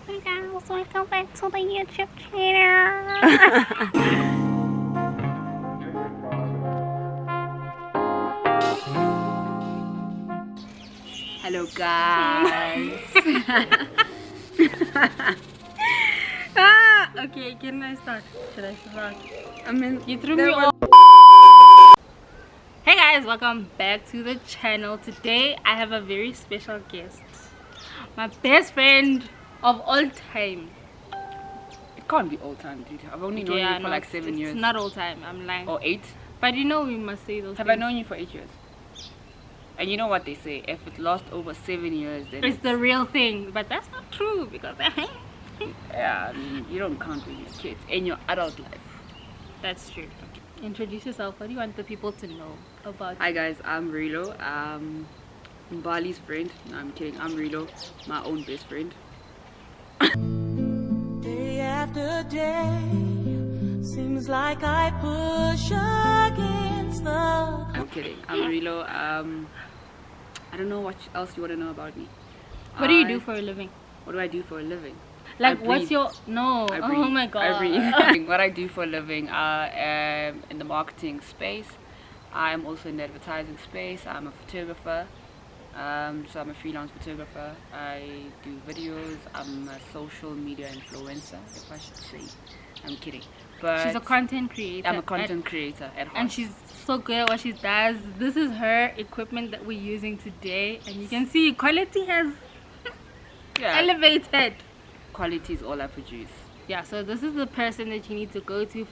Hey guys, welcome back to the YouTube channel. Hello guys. Okay, can I start? Should I start? I mean, you threw me off. Hey guys, welcome back to the channel. Today I have a very special guest, my best friend of all time. It can't be all time, dude. I've only known you for like 7 years. It's not all time, I'm lying. Or 8. But you know we must say those Have things. I known you for 8 years? And you know what they say, if it lasts over 7 years, then It's the real thing. But that's not true because yeah, I mean, you don't count when you're kids in your adult life. that's true. Introduce yourself. What do you want the people to know about Hi guys, I'm Rilo. Bali's friend. No, I'm kidding. I'm Rilo, my own best friend. Day after day, seems like I push against the. I'm kidding. I'm Rilo. I don't know what else you want to know about me. What do you do for a living? What do I do for a living? Like, I what's breathe. your... No. I Oh breathe. my god. I breathe. What I do for a living, I am in the marketing space. I'm also in the advertising space. I'm a photographer. So I'm a freelance photographer. I do videos. I'm a social media influencer, if I should say. I'm kidding. But She's a content creator. I'm a content creator at heart. And she's so good at what she does. This is her equipment that we're using today. And you can see quality has elevated. Quality is all I produce. Yeah, so this is the person that you need to go to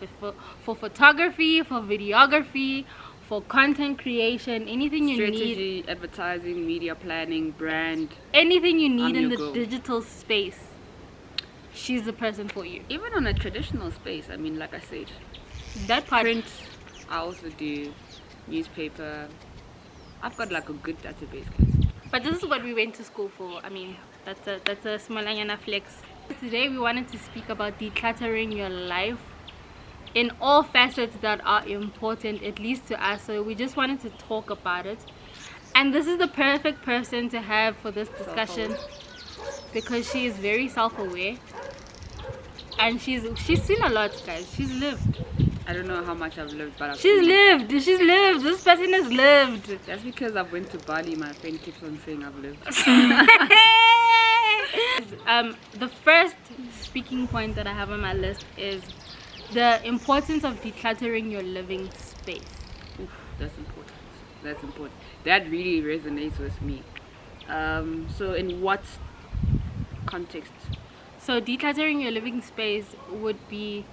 for photography, for videography, for content creation, anything you need. Strategy, advertising, media planning, brand. Anything you need I'm in the your go. digital space. She's the person for you. Even on a traditional space, I mean, like I said, That part. print, I also do newspaper. I've got like a good database. But this is what we went to school for. I mean, that's a Smalanyana flex. Today we wanted to speak about decluttering your life in all facets that are important, at least to us. So we just wanted to talk about it. And this is the perfect person to have for this discussion because she is very self-aware. And she's seen a lot, guys. She's lived. I don't know how much I've lived, but She's lived. She's lived. This person has lived. That's because I've went to Bali. My friend keeps on saying I've lived. The first speaking point that I have on my list is the importance of decluttering your living space. Oof, that's important. That's important. That really resonates with me. So in what context? So decluttering your living space would be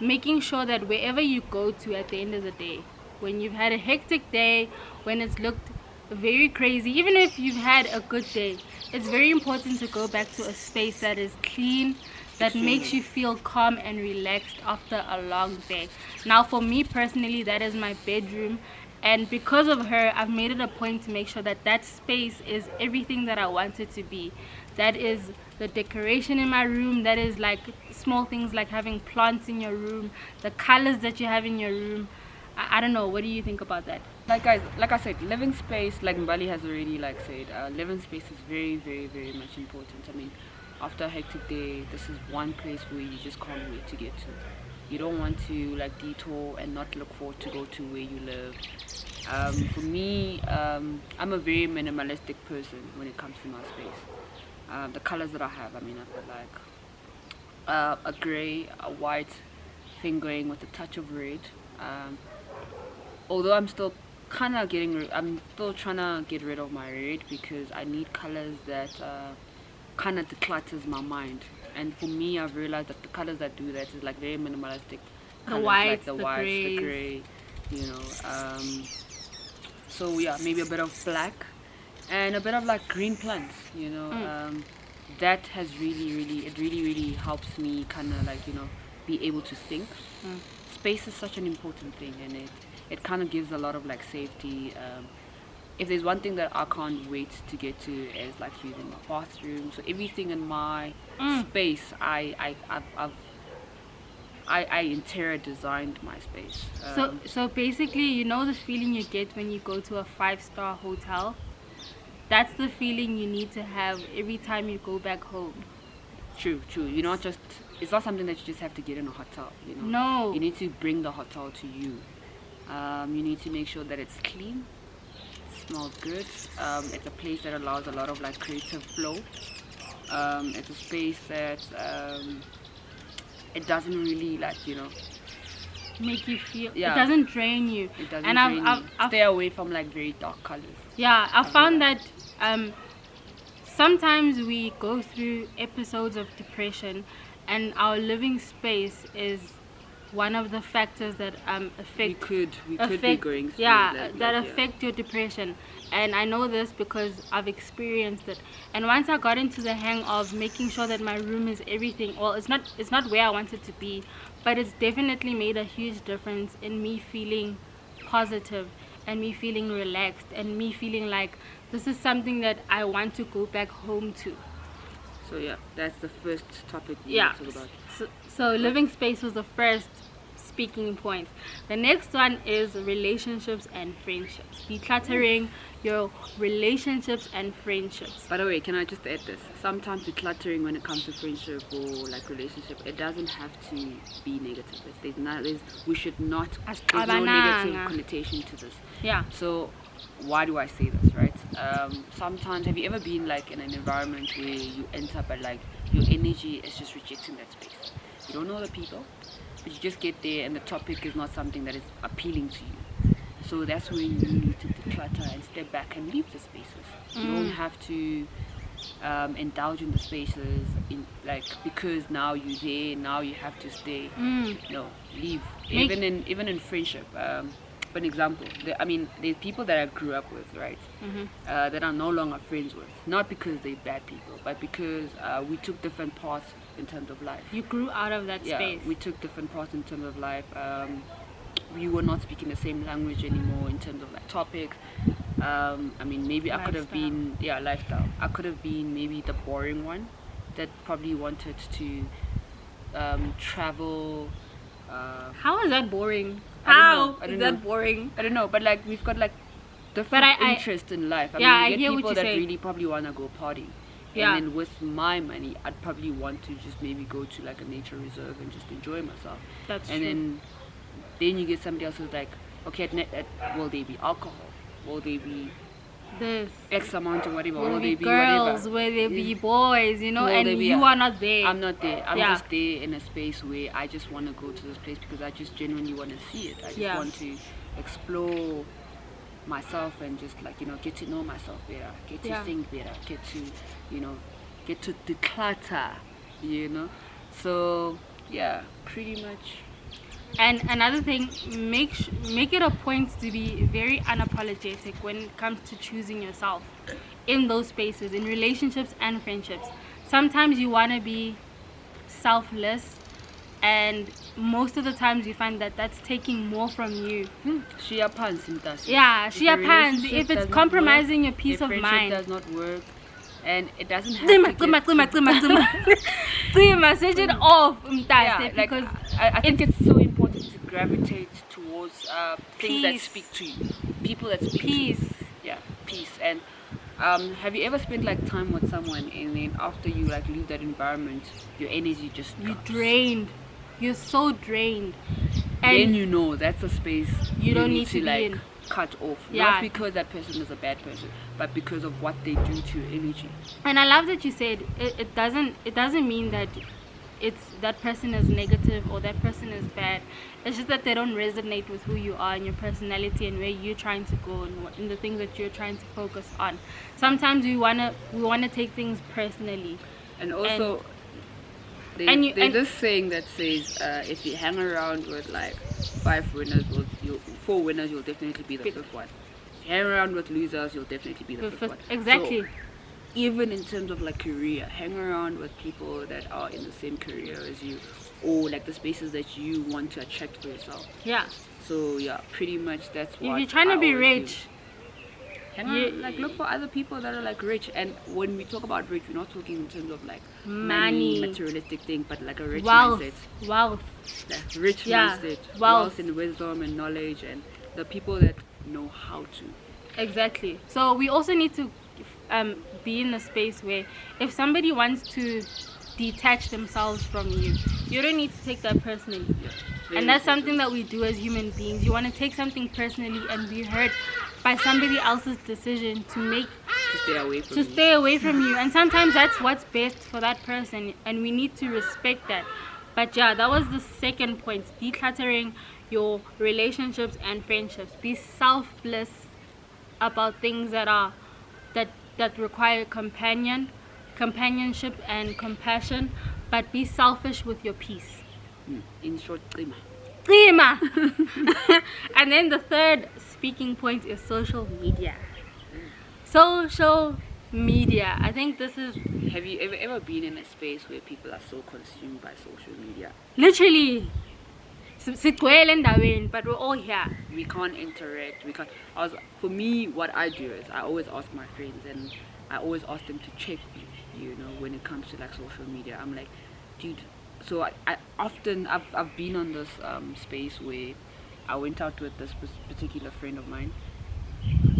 making sure that wherever you go to at the end of the day, when you've had a hectic day, when it's looked very crazy, even if you've had a good day, it's very important to go back to a space that is clean, that makes you feel calm and relaxed after a long day. Now for me personally, that is my bedroom, and because of her, I've made it a point to make sure that that space is everything that I want it to be. That is the decoration in my room, that is like small things like having plants in your room, the colors that you have in your room. I don't know, what do you think about that? Like guys, like I said, living space, like Mbali has already like said, living space is very, very, very much important. I mean, after a hectic day, this is one place where you just can't wait to get to. You don't want to like detour and not look forward to go to where you live. For me, I'm a very minimalistic person when it comes to my space. The colors that I have, I mean, I've got like a grey, a white thing going with a touch of red. Although I'm still kind of I'm still trying to get rid of my red because I need colors that kind of declutters my mind. And for me, I've realized that the colors that do that is like very minimalistic. The whites, like the the greys. grey, you know. So yeah, maybe a bit of black and a bit of like green plants, you know. That has really helps me kind of like, you know, be able to think. Space is such an important thing, and it kind of gives a lot of like safety. If there's one thing that I can't wait to get to is like using my bathroom. So everything in my space, I interior designed my space. So basically, you know the feeling you get when you go to a 5-star hotel? That's the feeling you need to have every time you go back home. True. You're not just. It's not something that you just have to get in a hotel. No. You need to bring the hotel to you. You need to make sure that it's clean, it smells good. It's a place that allows a lot of like creative flow. It's a space that it doesn't really like make you feel. Yeah. It doesn't drain you. It doesn't and drain I've you. Stay away from like very dark colors. Yeah, I found that sometimes we go through episodes of depression, and our living space is one of the factors that affect. We could be going through that affect your depression. And I know this because I've experienced it. And once I got into the hang of making sure that my room is everything, well, it's not where I want it to be, but it's definitely made a huge difference in me feeling positive and me feeling relaxed and me feeling like this is something that I want to go back home to. So yeah, that's the first topic we want to talk about. So living space was the first speaking point. The next one is relationships and friendships. Decluttering your relationships and friendships. By the way, can I just add this? Sometimes decluttering when it comes to friendship or like relationship, it doesn't have to be negative. We should not. There's no negative connotation to this. Yeah. So why do I say this, right? Sometimes, have you ever been like in an environment where you enter but like your energy is just rejecting that space? You don't know the people, but you just get there and the topic is not something that is appealing to you. So that's when you need to declutter and step back and leave the spaces. You don't have to indulge in the spaces because now you're there, now you have to stay. No, leave. Even in friendship. For an example, there's people that I grew up with, right? That I'm no longer friends with. Not because they're bad people, but because we took different paths in terms of life. You grew out of that space. We took different paths in terms of life. We were not speaking the same language anymore in terms of like topics. Maybe I could have been lifestyle. I could have been maybe the boring one that probably wanted to travel. How is that boring? I don't know. Boring? I don't know, but like we've got like different interests in life. You I get hear people what that you're saying. really probably want to go party. Yeah. And then with my money, I'd probably want to just maybe go to like a nature reserve and just enjoy myself. That's and true. then you get somebody else who's like, okay, will they be alcohol? Will they be this X amount or whatever? will they be be girls, whatever? will they be boys, and be you are not there. I'm not there. I'm just there in a space where I just want to go to this place because I just genuinely want to see it. I just want to explore myself and just like get to know myself better, get to think better, get to declutter, so pretty much. And another thing, make it a point to be very unapologetic when it comes to choosing yourself in those spaces, in relationships and friendships. Sometimes you want to be selfless, and most of the times you find that that's taking more from you. Shia pants in that. Yeah, shia pants. If it's compromising your peace of mind, does not work, and it doesn't have to switch it off. Because I think it's so important to gravitate towards things that speak to you, people that speak peace. to you. Yeah, peace. And have you ever spent like time with someone and then after you like leave that environment, your energy just drops? You're drained. You're so drained. And then that's a space you don't need to be like in. cut off. Not because that person is a bad person, but because of what they do to your energy. And I love that you said it doesn't mean that it's that person is negative or that person is bad. It's just that they don't resonate with who you are and your personality and where you're trying to go and the things that you're trying to focus on. Sometimes we wanna take things personally. And also there's this saying that says if you hang around with like 4 winners, you'll definitely be the fifth one. If you hang around with losers, you'll definitely be the fifth one. Exactly. So, even in terms of like career, hang around with people that are in the same career as you, or like the spaces that you want to attract for yourself. Yeah. So pretty much that's what. If you're trying to be rich, look for other people that are like rich. And when we talk about rich, we're not talking in terms of like money, materialistic thing, but like a rich wealth, mindset. Wealth. Rich mindset. Wealth and wisdom and knowledge and the people that know how to. Exactly. So we also need to be in a space where if somebody wants to detach themselves from you. You don't need to take that personally. And that's something that we do as human beings. You want to take something personally and be hurt by somebody else's decision to stay away from you. And sometimes that's what's best for that person, and we need to respect that. But yeah, that was the second point: decluttering your relationships and friendships. Be selfless about things that require companionship and compassion, but be selfish with your peace. In short, Prima. And then the third speaking point is social media. Social media. I think this is have you ever been in a space where people are so consumed by social media? literally sigcwele endaweni, but we're all here. We can't interact. For me, what I do is I always ask my friends, and I always ask them to check me, when it comes to like social media. I'm like, dude. So I've been on this space where I went out with this particular friend of mine.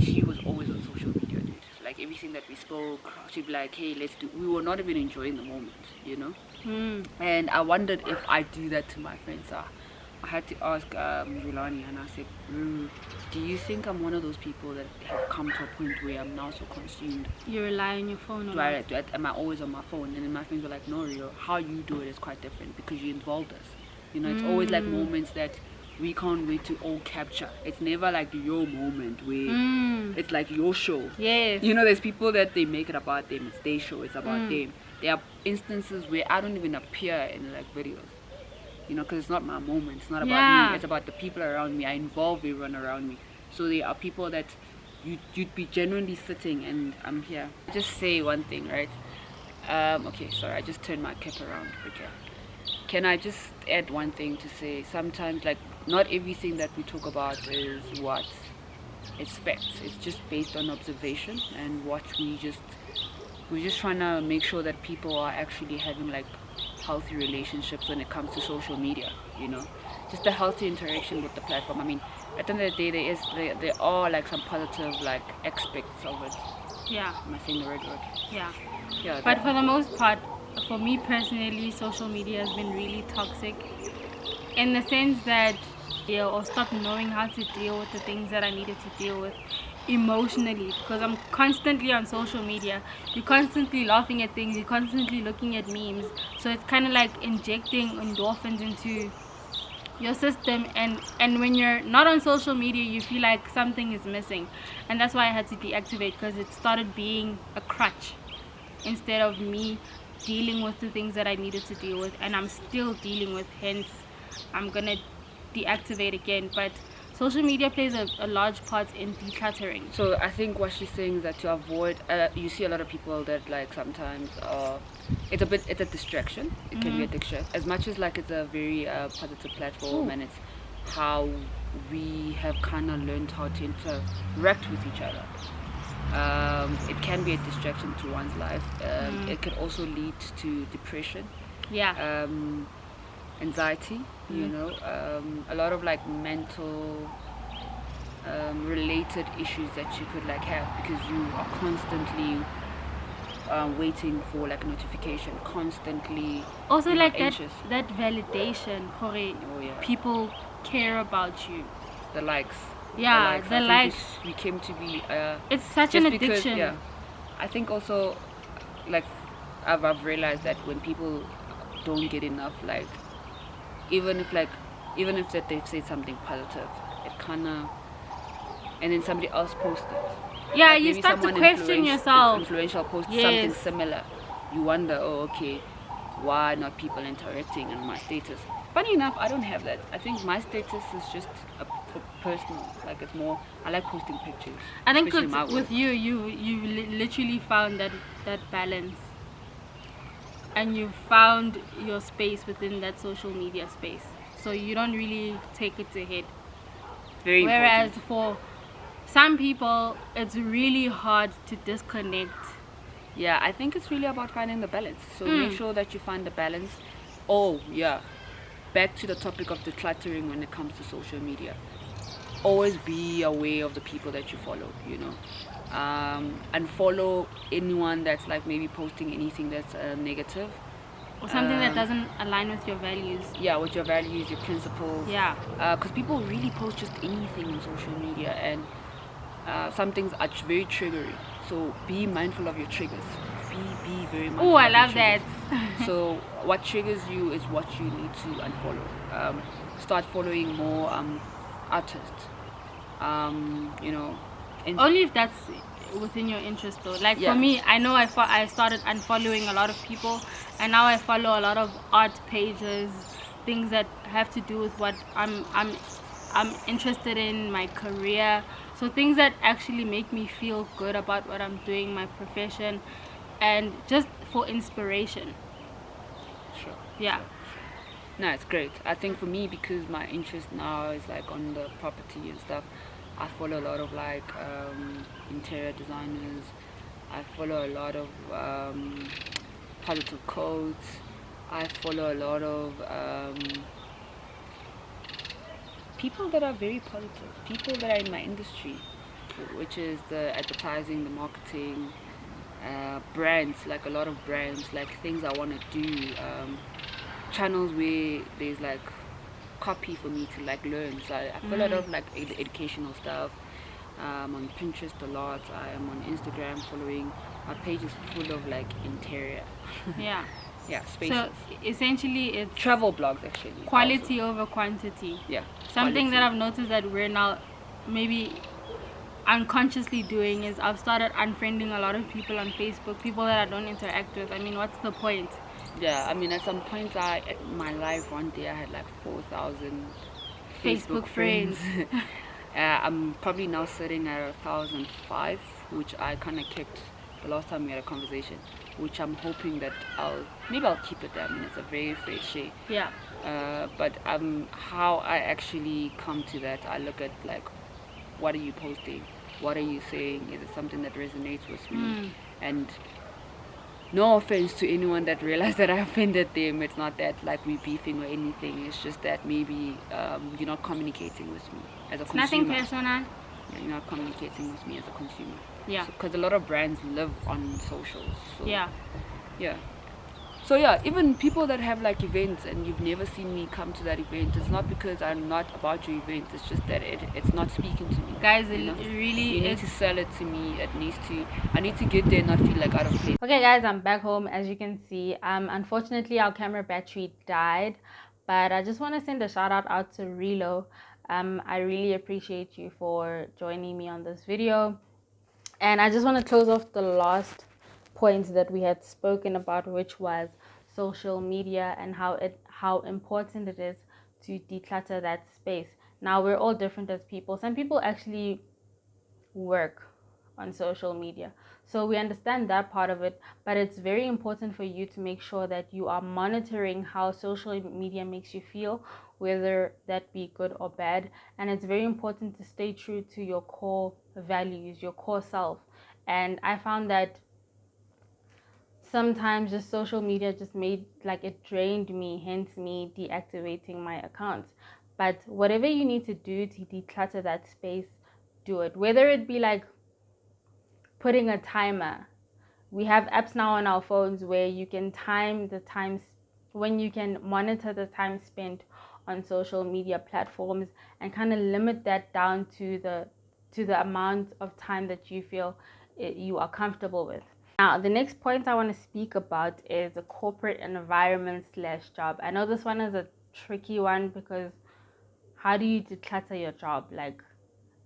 She was always on social media, dude. Like everything that we spoke, she'd be like, hey, let's do. We were not even enjoying the moment, And I wondered if I do that to my friends. I had to ask Zulani, and I said, do you think I'm one of those people that have come to a point where I'm now so consumed? You rely on your phone a lot. Am I always on my phone? And then my friends were like, no, Rio, how you do it is quite different because you involved us. It's always like moments that we can't wait to all capture. It's never like your moment where it's like your show. Yes. There's people that they make it about them. It's their show. It's about them. There are instances where I don't even appear in like videos. Because it's not my moment. It's not about me. It's about the people around me. I involve everyone around me. So there are people that you'd be genuinely sitting, and I'm here. Just say one thing, right? Okay, sorry, I just turned my cap around. Okay. Can I just add one thing to say? Sometimes, like, not everything that we talk about is what? It's facts. It's just based on observation and what we're just trying to make sure that people are actually having like healthy relationships when it comes to social media, just a healthy interaction with the platform. I mean, at the end of the day, there are like some positive like aspects of it. Yeah. Am I saying the right word? Yeah. But for the most part, for me personally, social media has been really toxic in the sense that or stop knowing how to deal with the things that I needed to deal with emotionally, because I'm constantly on social media. You're constantly laughing at things, you're constantly looking at memes, so it's kind of like injecting endorphins into your system, and when you're not on social media you feel like something is missing, and that's why I had to deactivate, because it started being a crutch instead of me dealing with the things that I needed to deal with, and I'm still dealing with, hence I'm gonna deactivate again. But social media plays a large part in decluttering. So I think what she's saying is that to avoid, you see a lot of people that like sometimes it's a distraction. It can be a distraction. As much as like it's a very positive platform, and it's how we have kind of learned how to interact with each other. It can be a distraction to one's life. It can also lead to depression. Yeah. Anxiety, a lot of like mental related issues that you could like have, because you are constantly waiting for like a notification, constantly also like anxious. that validation, people care about you, the likes. The likes. We came to be it's such an addiction. Because, I think also like I've realized that when people don't get enough, like even if that they've said something positive, it kind of, and then somebody else posts it. Yeah, like you start to question yourself. Influential posts something similar. You wonder, why not people interacting on my status? Funny enough, I don't have that. I think my status is just for personal. Like it's more, I like posting pictures. I think with you literally found that balance. And you found your space within that social media space, so you don't really take it to head. Very Whereas important. For some people, it's really hard to disconnect. Yeah, I think it's really about finding the balance. So make sure that you find the balance. Back to the topic of decluttering when it comes to social media. Always be aware of the people that you follow, and follow anyone that's like maybe posting anything that's negative. Or something that doesn't align with your values. Yeah, with your values, your principles. Yeah. Because people really post just anything on social media, and some things are very triggering. So be mindful of your triggers. Be very mindful. Oh, I of your love that. triggers. So what triggers you is what you need to unfollow. Start following more artists. Only if that's within your interest though. Like Yeah. for me, I know I started unfollowing a lot of people, and now I follow a lot of art pages, things that have to do with what I'm interested in, my career. So things that actually make me feel good about what I'm doing, my profession, and just for inspiration. Sure. Yeah. No, it's great. I think for me, because my interest now is like on the property and stuff, I follow a lot of like interior designers. I follow a lot of positive quotes. I follow a lot of people that are very positive, people that are in my industry, which is the advertising, the marketing, brands, like a lot of brands, like things I want to do, channels where there's like copy for me to like learn. So I follow a lot of like educational stuff. I'm on Pinterest a lot. I am on Instagram following. My page is full of like interior. Yeah. Yeah, spaces. So essentially, it's Travel blogs actually. quality also. over quantity. Yeah. Something quality. that I've noticed that we're now maybe unconsciously doing is I've started unfriending a lot of people on Facebook, people that I don't interact with. I mean, what's the point? Yeah, I mean, at some point, in my life, one day I had like 4,000 Facebook friends. I'm probably now sitting at 1,005, which I kind of kept the last time we had a conversation, which I'm hoping that maybe I'll keep it there. I mean, it's a very fair share. Yeah. But how I actually come to that, I look at like, what are you posting? What are you saying? Is it something that resonates with me? And no offense to anyone that realized that I offended them. It's not that like we beefing or anything. It's just that maybe you're not communicating with me as a consumer. Nothing personal. Yeah, you're not communicating with me as a consumer. Yeah. Because a lot of brands live on socials. So, Yeah. Yeah. So yeah, even people that have like events and you've never seen me come to that event, it's not because I'm not about your event. It's just that it's not speaking to me. Guys, you it know? really You need is. to sell it to me. I need to get there and not feel like out of place. Okay guys, I'm back home. As you can see, unfortunately our camera battery died, but I just want to send a shout out to Relo. I really appreciate you for joining me on this video, and I just want to close off the last points that we had spoken about, which was social media and how important it is to declutter that space. Now, we're all different as people. Some people actually work on social media, so we understand that part of it, but it's very important for you to make sure that you are monitoring how social media makes you feel, whether that be good or bad. And it's very important to stay true to your core values, your core self. And I found that sometimes just social media just made like it drained me, hence me deactivating my accounts. But whatever you need to do to declutter that space, do it. Whether it be like putting a timer. We have apps now on our phones where you can time the times, when you can monitor the time spent on social media platforms and kind of limit that down to the amount of time that you feel you are comfortable with. Now, the next point I want to speak about is the corporate environment / job. I know this one is a tricky one because how do you declutter your job?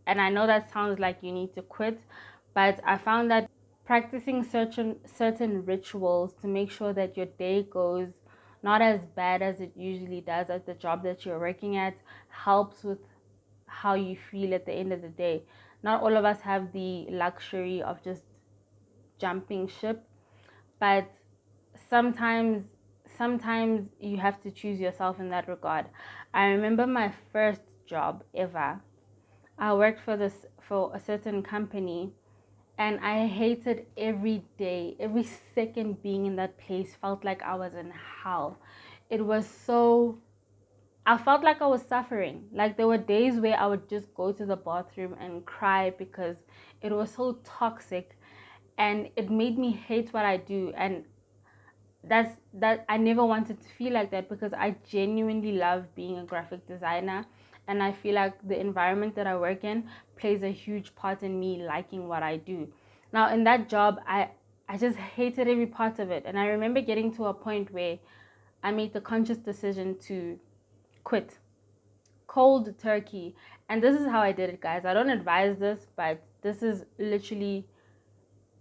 And I know that sounds like you need to quit, but I found that practicing certain rituals to make sure that your day goes not as bad as it usually does at the job that you're working at helps with how you feel at the end of the day. Not all of us have the luxury of just jumping ship, but sometimes you have to choose yourself in that regard. I remember my first job ever. I worked for a certain company, and I hated every day, every second being in that place felt like I was in hell. It was so, I felt like I was suffering. Like there were days where I would just go to the bathroom and cry because it was so toxic and it made me hate what I do. And that I never wanted to feel like that, because I genuinely love being a graphic designer, and I feel like the environment that I work in plays a huge part in me liking what I do. Now in that job, I just hated every part of it, and I remember getting to a point where I made the conscious decision to quit cold turkey. And this is how I did it, guys. I don't advise this, but this is literally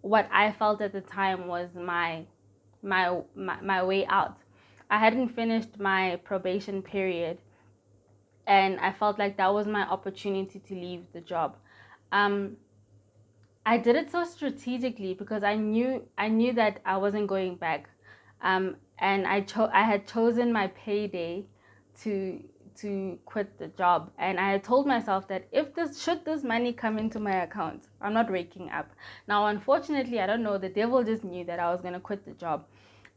what I felt at the time was my way out. I hadn't finished my probation period, and I felt like that was my opportunity to leave the job. Um, I did it so strategically because I knew that I wasn't going back, and I had chosen my payday to quit the job, and I had told myself that if this money come into my account, I'm not waking up. Now, unfortunately, I don't know, the devil just knew that I was gonna quit the job.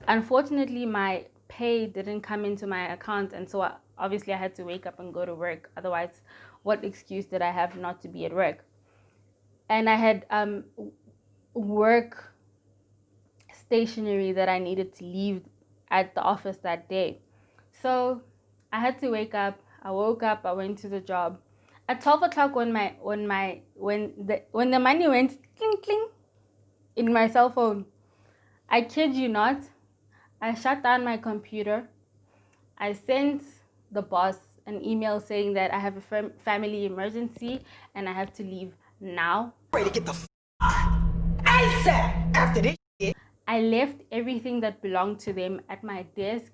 Unfortunately, my pay didn't come into my account, and so obviously I had to wake up and go to work. Otherwise, what excuse did I have not to be at work? And I had work stationery that I needed to leave at the office that day. So I had to wake up. I woke up, I went to the job. At 12 o'clock when the money went cling cling in my cell phone, I kid you not, I shut down my computer. I sent the boss an email saying that I have a family emergency and I have to leave now. Ready to get the ASAP after this. I left everything that belonged to them at my desk,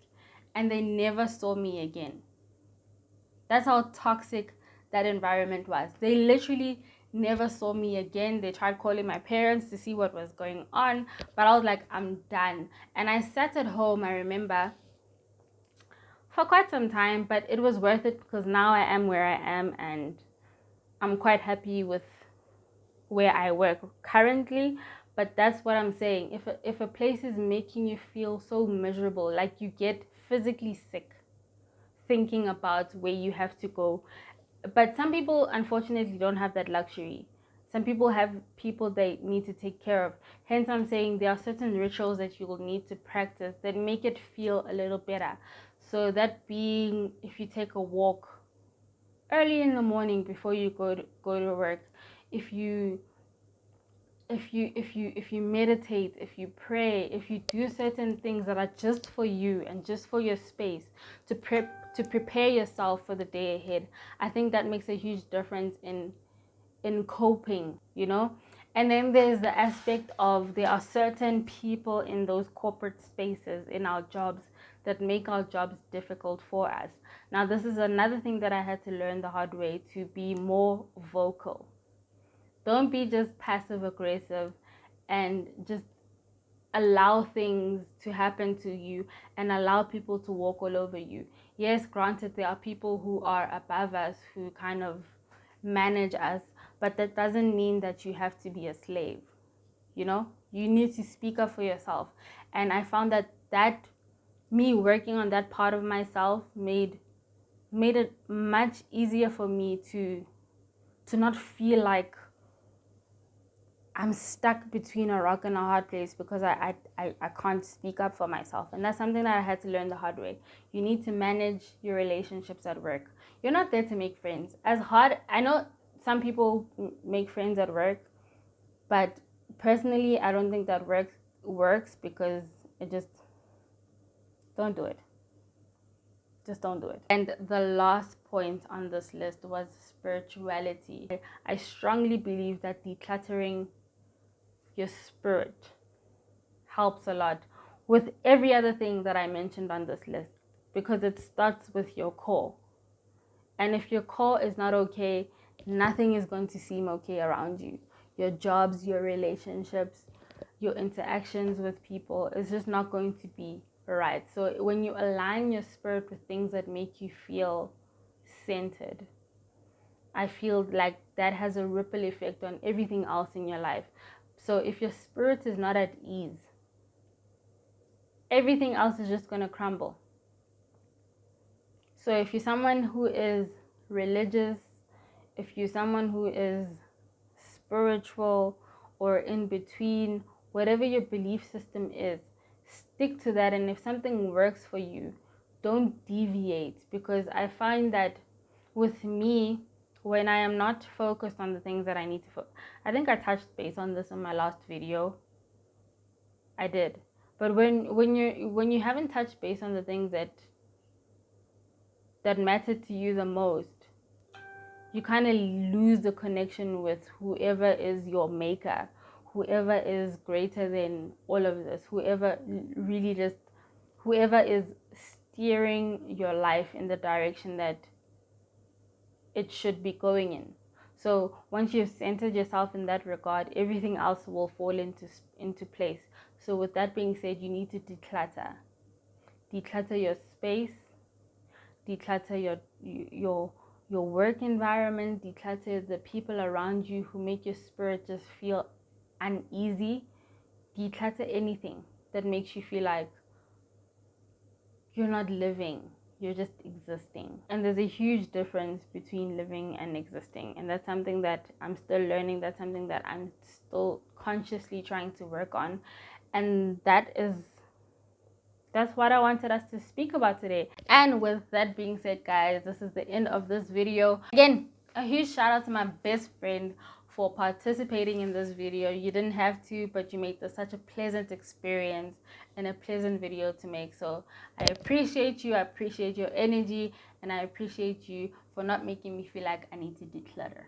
and they never saw me again. That's how toxic that environment was. They literally never saw me again. They tried calling my parents to see what was going on, but I was like, I'm done. And I sat at home, I remember, for quite some time, but it was worth it because now I am where I am, and I'm quite happy with where I work currently. But that's what I'm saying. If a place is making you feel so miserable, like you get physically sick thinking about where you have to go. But some people unfortunately don't have that luxury. Some people have people they need to take care of. Hence I'm saying there are certain rituals that you will need to practice that make it feel a little better. So that being, if you take a walk early in the morning before you go to work, if you meditate, if you pray, if you do certain things that are just for you and just for your space to prepare yourself for the day ahead, I think that makes a huge difference in coping, you know. And then there's the aspect of there are certain people in those corporate spaces in our jobs that make our jobs difficult for us. Now this is another thing that I had to learn the hard way, to be more vocal. Don't be just passive aggressive and just allow things to happen to you and allow people to walk all over you. Yes, granted, there are people who are above us who kind of manage us, but that doesn't mean that you have to be a slave. You know, you need to speak up for yourself. And I found that me working on that part of myself made it much easier for me to not feel like I'm stuck between a rock and a hard place because I can't speak up for myself. And that's something that I had to learn the hard way. You need to manage your relationships at work. You're not there to make friends. As hard, I know some people make friends at work, but personally, I don't think that works because it just, don't do it. Just don't do it. And the last point on this list was spirituality. I strongly believe that decluttering your spirit helps a lot with every other thing that I mentioned on this list, because it starts with your core. And if your core is not okay, nothing is going to seem okay around you. Your jobs, your relationships, your interactions with people is just not going to be right. So when you align your spirit with things that make you feel centered, I feel like that has a ripple effect on everything else in your life. So if your spirit is not at ease, everything else is just going to crumble. So if you're someone who is religious, if you're someone who is spiritual or in between, whatever your belief system is, stick to that. And if something works for you, don't deviate, because I find that with me, when I am not focused on the things that I need to I think I touched base on this in my last video. I did. But when you haven't touched base on the things that matter to you the most, you kind of lose the connection with whoever is your maker, whoever is greater than all of this, whoever is steering your life in the direction that it should be going in. So once you've centered yourself in that regard, everything else will fall into place. So with that being said, you need to declutter your space, declutter your work environment, declutter the people around you who make your spirit just feel uneasy. Declutter anything that makes you feel like you're not living, you're just existing. And there's a huge difference between living and existing, and that's something that I'm still learning. That's something that I'm still consciously trying to work on, and that's what I wanted us to speak about today. And with that being said, guys, this is the end of this video. Again, a huge shout out to my best friend for participating in this video. You didn't have to, but you made this such a pleasant experience and a pleasant video to make. So I appreciate you, I appreciate your energy, and I appreciate you for not making me feel like I need to declutter.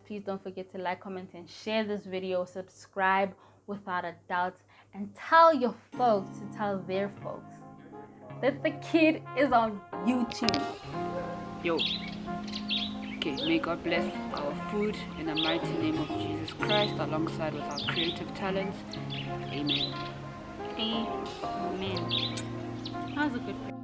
Please don't forget to like, comment, and share this video. Subscribe without a doubt, and tell your folks to tell their folks that the kid is on YouTube. Yo. Okay, may God bless our food in the mighty name of Jesus Christ, alongside with our creative talents. Amen. Amen. That was a good one.